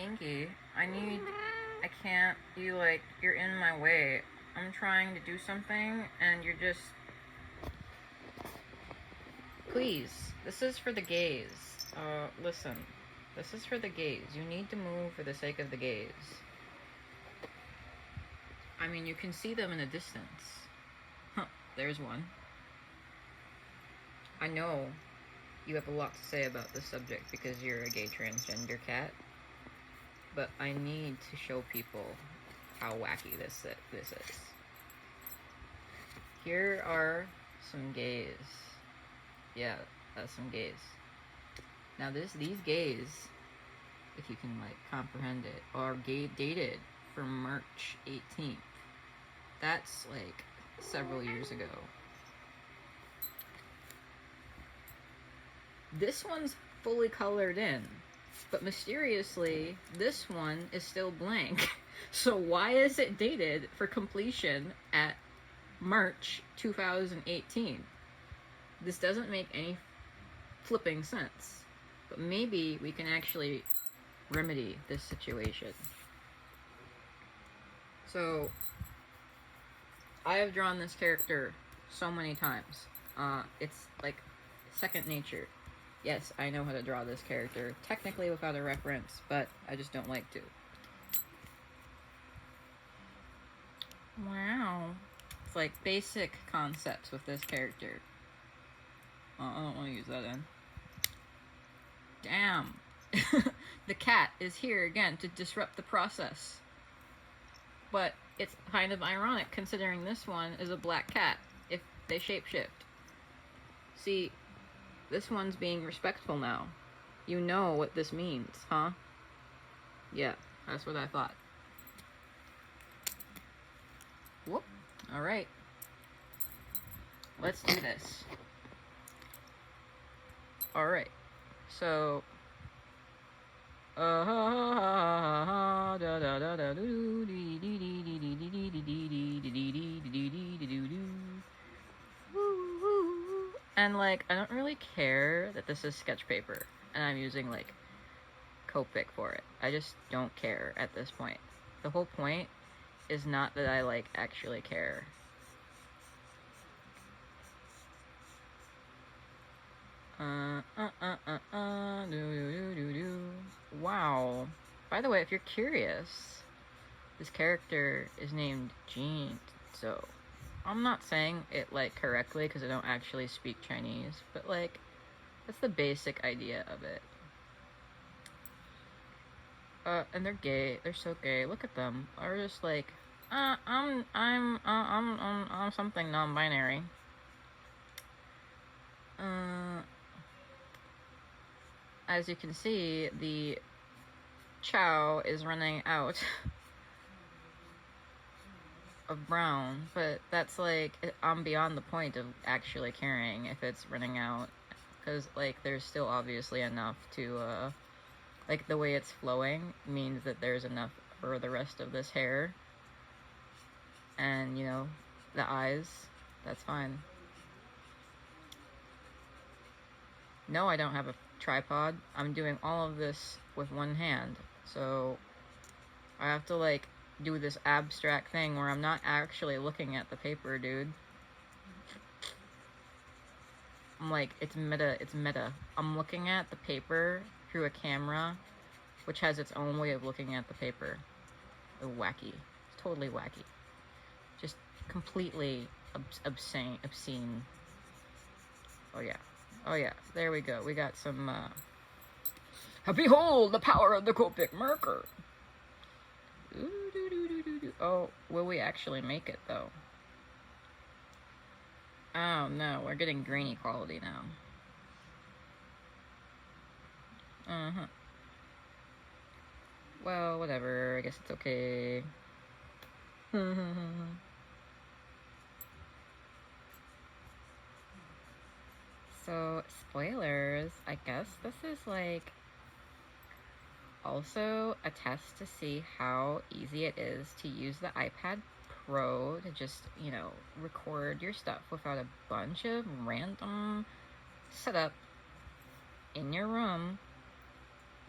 Inky, I can't, you're in my way. I'm trying to do something, and you're just... Please, this is for the gays. Listen. This is for the gays. You need to move for the sake of the gays. I mean, you can see them in the distance. Huh, there's one. I know you have a lot to say about this subject because you're a gay transgender cat. But I need to show people how wacky this is. Here are some gays. Yeah, that's some gays. Now these gays, if you can comprehend it, are dated from March 18th. That's several years ago. This one's fully colored in. But mysteriously, this one is still blank. So why is it dated for completion at March 2018? This doesn't make any flipping sense. But maybe we can actually remedy this situation. So, I have drawn this character so many times. It's like second nature. Yes, I know how to draw this character, technically without a reference, but I just don't like to. Wow. It's like basic concepts with this character. I don't want to use that in. Damn. The cat is here again to disrupt the process. But it's kind of ironic considering this one is a black cat if they shapeshift. See, this one's being respectful now. You know what this means, huh? Yeah, that's what I thought. Whoop. Alright. Let's do this. Alright. So... And I don't really care that this is sketch paper and I'm using Copic for it. I just don't care at this point. The whole point is not that I actually care. Wow. By the way, if you're curious, this character is named Jian, so I'm not saying it correctly because I don't actually speak Chinese, but that's the basic idea of it. And they're gay. They're so gay. Look at them. They're just I'm something non-binary. As you can see, the chow is running out of brown, but that's I'm beyond the point of actually caring if it's running out, because there's still obviously enough to the way it's flowing means that there's enough for the rest of this hair, and the eyes, that's fine. No, I don't have a tripod. I'm doing all of this with one hand, so I have to do this abstract thing where I'm not actually looking at the paper, dude. I'm it's meta. I'm looking at the paper through a camera, which has its own way of looking at the paper. Wacky. It's totally wacky. Just completely obscene. Oh yeah, there we go. We got some, behold the power of the Copic marker! Oh, will we actually make it, though? Oh, no, we're getting grainy quality now. Well, whatever, I guess it's okay. So, spoilers, I guess this is also a test to see how easy it is to use the iPad Pro to just, record your stuff without a bunch of random setup in your room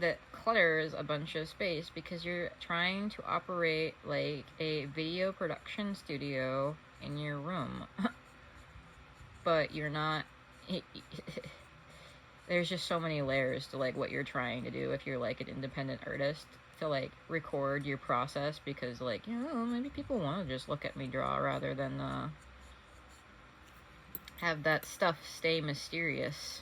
that clutters a bunch of space because you're trying to operate like a video production studio in your room. But you're not. There's just so many layers to like what you're trying to do if you're like an independent artist, to like record your process, because like, you know, maybe people want to just look at me draw rather than have that stuff stay mysterious.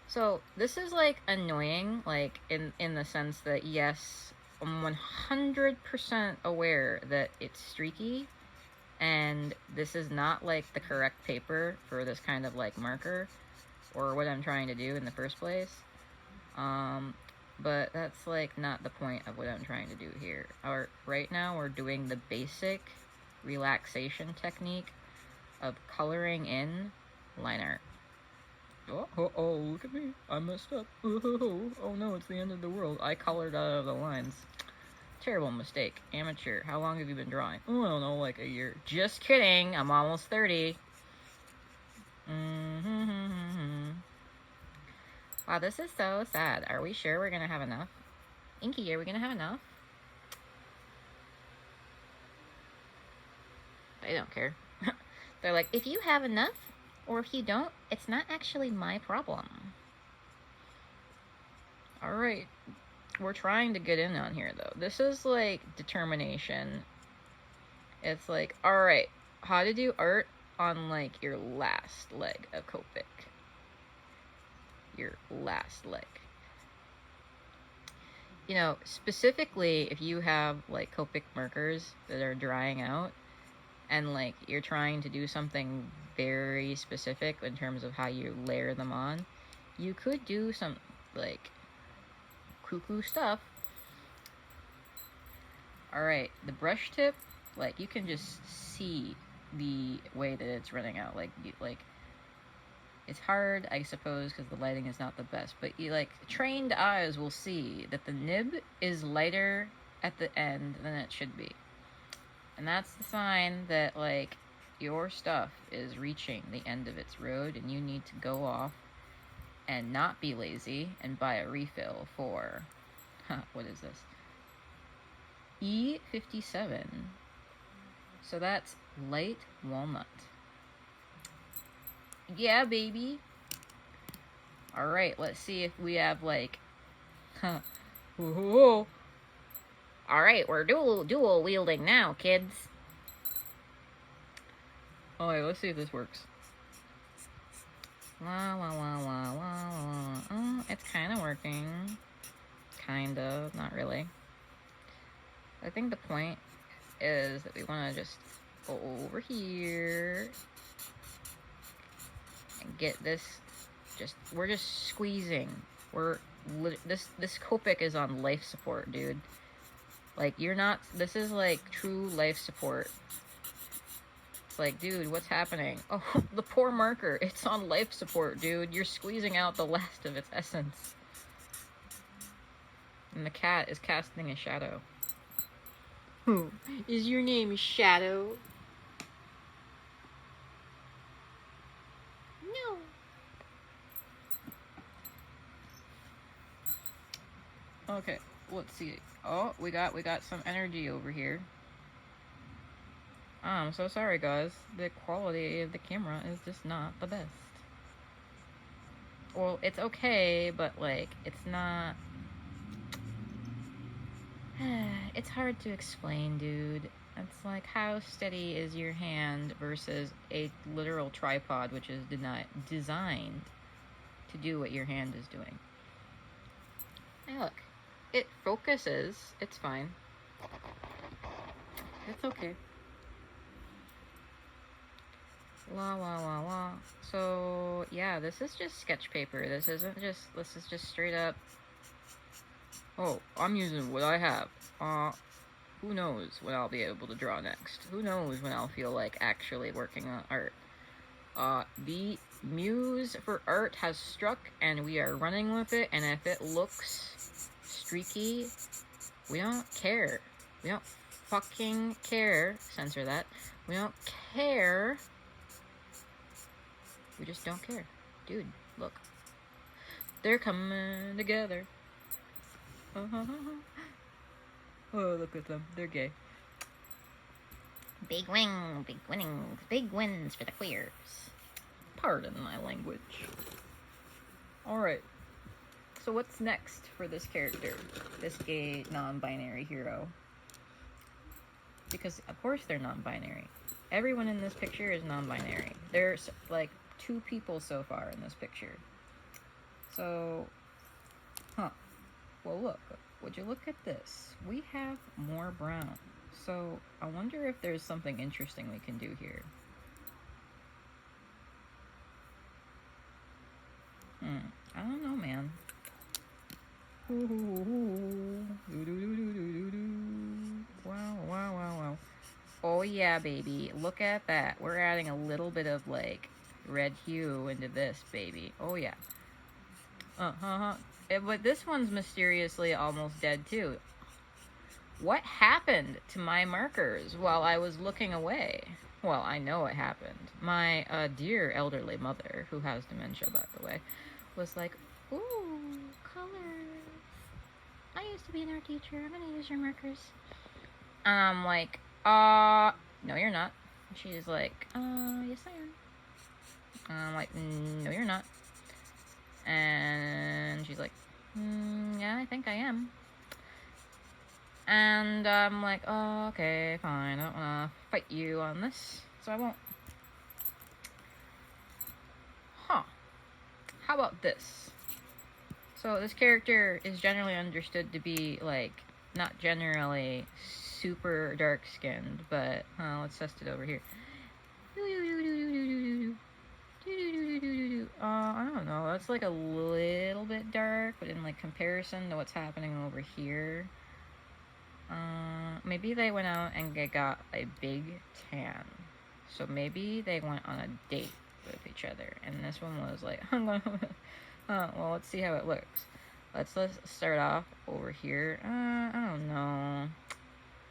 So this is like annoying, like in the sense that yes, I'm 100% aware that it's streaky, and this is not like the correct paper for this kind of like marker or what I'm trying to do in the first place. But that's like not the point of what I'm trying to do here. Right now we're doing the basic relaxation technique of coloring in line art. Oh, look at me. I messed up. Oh no, it's the end of the world. I colored out of the lines. Terrible mistake. Amateur. How long have you been drawing? Oh, I don't know, like a year. Just kidding. I'm almost 30. Wow, this is so sad. Are we sure we're gonna have enough? Inky, are we gonna have enough? They don't care. They're like, if you have enough, or if you don't, it's not actually my problem. Alright. We're trying to get in on here, though. This is, like, determination. It's like, alright, how to do art on, like, your last leg of Copic. Your last leg. You know, specifically, if you have, like, Copic markers that are drying out, and, like, you're trying to do something very specific in terms of how you layer them on, you could do some, like, cuckoo stuff. Alright, the brush tip, like, you can just see the way that it's running out. Like, it's hard, I suppose, because the lighting is not the best, but you, like, trained eyes will see that the nib is lighter at the end than it should be. And that's the sign that, like, your stuff is reaching the end of its road, and you need to go off and not be lazy and buy a refill for, what is this? E57. So that's light walnut. Yeah, baby. Alright, let's see if we have, like, Alright, we're dual wielding now, kids. Alright, let's see if this works. La la la la la la. Oh, it's kind of working. Kind of, not really. I think the point is that we want to just go over here and get this. We're just squeezing. This Copic is on life support, dude. Like, you're not. This is like true life support. Like, dude, what's happening? Oh, the poor marker. It's on life support, dude. You're squeezing out the last of its essence. And the cat is casting a shadow. Is your name Shadow? No. Okay, let's see. Oh, we got some energy over here. I'm so sorry, guys. The quality of the camera is just not the best. Well, it's okay, but, like, it's not... It's hard to explain, dude. It's like, how steady is your hand versus a literal tripod, which is designed to do what your hand is doing. Hey, look. It focuses. It's fine. It's okay. La la la la. So yeah, this is just sketch paper. This is just straight up. Oh, I'm using what I have. Who knows when I'll be able to draw next? Who knows when I'll feel like actually working on art? The muse for art has struck, and we are running with it. And if it looks streaky, we don't care. We don't fucking care. Censor that. We don't care. We just don't care. Dude, look. They're coming together. Oh, look at them. They're gay. Big winnings, big wins for the queers. Pardon my language. Alright. So what's next for this character? This gay, non-binary hero. Because, of course, they're non-binary. Everyone in this picture is non-binary. There's, like, 2 people so far in this picture. So, well, look. Would you look at this? We have more brown. So, I wonder if there's something interesting we can do here. I don't know, man. Wow. Oh yeah, baby. Look at that. We're adding a little bit of, like, red hue into this, baby. Oh yeah. But this one's mysteriously almost dead, too. What happened to my markers while I was looking away? Well, I know what happened. My dear elderly mother, who has dementia, by the way, was like, ooh, colors. I used to be an art teacher. I'm gonna use your markers. I'm like, no, you're not. She's like, yes, I am. I'm like, no, you're not. And she's like, yeah, I think I am. And I'm like, oh, okay, fine. I don't want to fight you on this, so I won't. How about this? So this character is generally understood to be, like, not generally super dark-skinned, but let's test it over here. I don't know. That's like a little bit dark, but in, like, comparison to what's happening over here, maybe they went out and they got a big tan. So maybe they went on a date with each other, and this one was like, well, let's see how it looks. Let's start off over here. I don't know.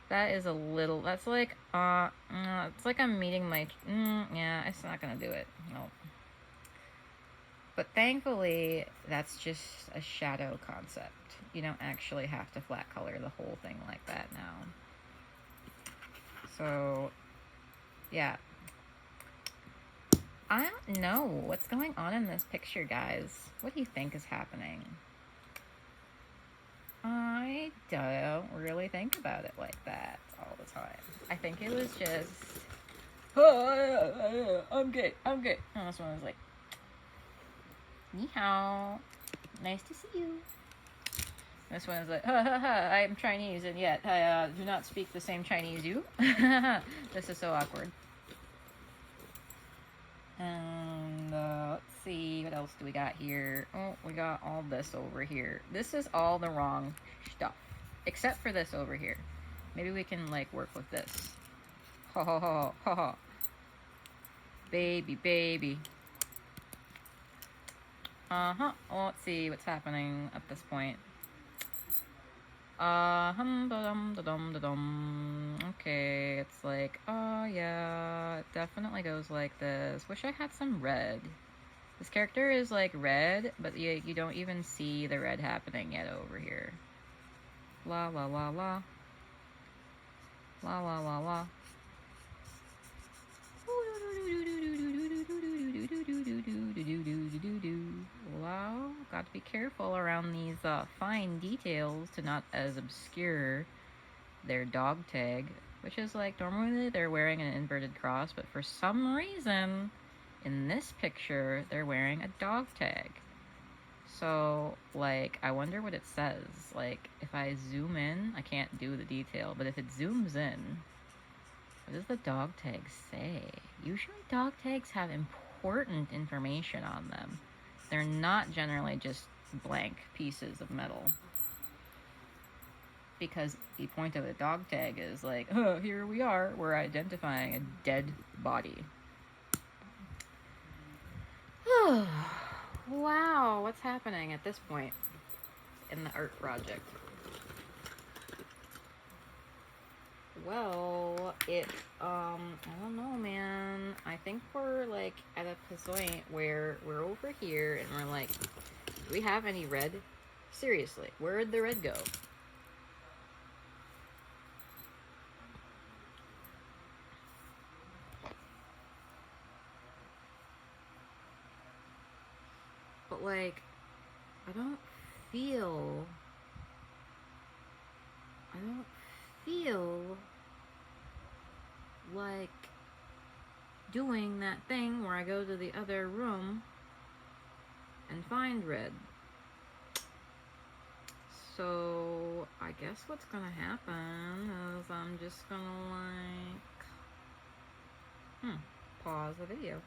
That is a little, that's like, it's like I'm meeting my, yeah, it's not gonna do it. No. But thankfully, that's just a shadow concept. You don't actually have to flat color the whole thing like that now. So, yeah. I don't know what's going on in this picture, guys. What do you think is happening? I don't really think about it like that all the time. I think it was just, I'm gay. And this one was like, ni hao, nice to see you. This one's like, I'm Chinese, and yet I do not speak the same Chinese you. This is so awkward. And let's see, what else do we got here? Oh, we got all this over here. This is all the wrong stuff, except for this over here. Maybe we can, like, work with this. Baby. Well, let's see what's happening at this point. Okay, it's like, oh yeah, it definitely goes like this. Wish I had some red. This character is like red, but you don't even see the red happening yet over here. La la la la. La la la la. Wow, got to be careful around these fine details to not as obscure their dog tag, which is like, normally they're wearing an inverted cross, but for some reason in this picture they're wearing a dog tag. So, like, I wonder what it says. Like, if I zoom in, I can't do the detail, but if it zooms in, what does the dog tag say? Usually dog tags have important information on them. They're not generally just blank pieces of metal. Because the point of a dog tag is like, oh, here we are, we're identifying a dead body. Wow, what's happening at this point in the art project? Well, I don't know, man. I think we're, like, at a point where we're over here and we're like, Do we have any red? Seriously, where'd the red go? But like, I don't feel like doing that thing where I go to the other room and find red. So I guess what's gonna happen is I'm just gonna like pause the video.